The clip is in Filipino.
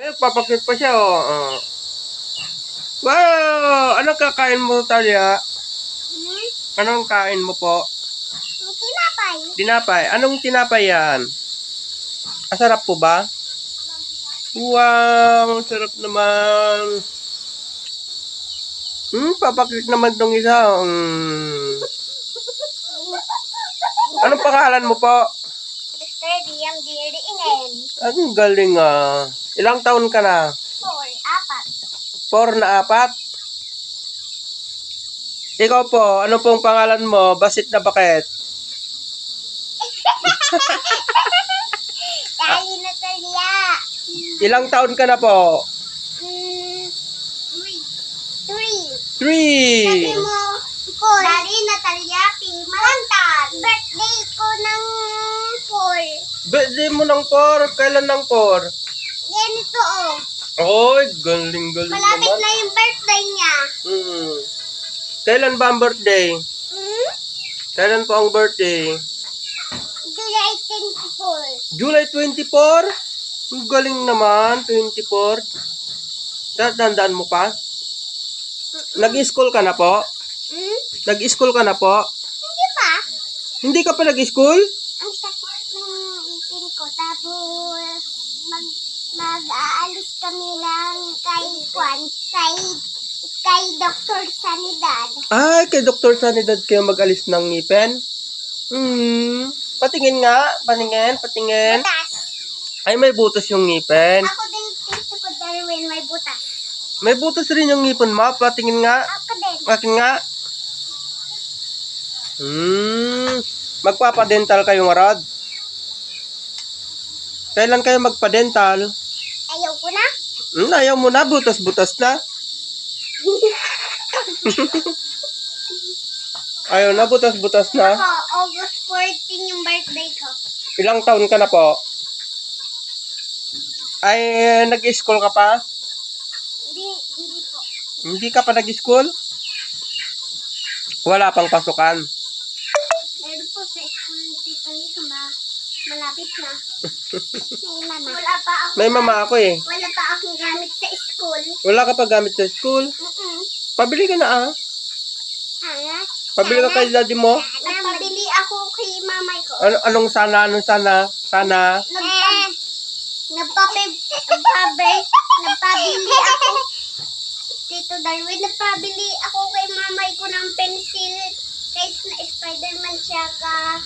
Papakit pa siya, oh. Wow! Anong kakain mo, Talia? Anong kain mo po? Tinapay. Tinapay. Anong tinapay yan? Masarap po ba? Wow! Sarap naman. Papakit naman tong isa. Anong pangalan mo po? Mr. Diam Diriingen. Ang galing ah. Ilang taon ka na? 4, 4. 4 na 4? Ikaw po, ano pong pangalan mo? Basit na bakit? Dali na Talia. Ilang taon ka na po? 3. 3. Sabi mo, Paul. Dali Natalia P. Malantan. Birthday ko ng 4. Birthday mo ng 4? Kailan ng 4? Ganito oh. Oy, galing-galing Malapit naman. na yung birthday niya. Kailan ba ang birthday? Kailan po ang birthday? July 24. July 24? Ang galing naman, 24. Tandaan mo pa? Nag-school ka na po? Nag-school ka na po? Hindi pa. Hindi ka pa nag-school? Ang sakit ng ipin ko. Tapos, mag-aalis kami lang kay Dr. Sanidad. Ay, kay Dr. Sanidad kayo mag-alis ng ngipin? Patingin nga. Patingin. Butas. Ay, may butas yung ngipin. Ako din, Tito ko Darwin, may butas. May butas rin yung ngipin mo. Patingin nga. Ako din. Akin nga. Magpapadental kayong Rod. Kailan kayo magpa-dental? Ayaw ko na. Ayaw mo na. Butas-butas na. Ayaw na. Butas-butas na. Ako, August 14 yung birthday ko. Ilang taon ka na po? Ay, nag-school ka pa? Hindi po. Hindi ka pa nag-school? Wala pang pasukan. Meron po sa school ni Tito Nico, malapit na. May mama. Wala pa ako. May mama ako eh. Wala pa akong gamit sa school. Wala ka pa gamit sa school? Pabili ka na ah. Pabili ka kay daddy mo? Nagpabili ako kay mamay ko. Anong sana? Nagpabili ako. Tito Darwin, nagpabili ako kay mamay ko ng pencil. Kahit na Spider-Man siya ka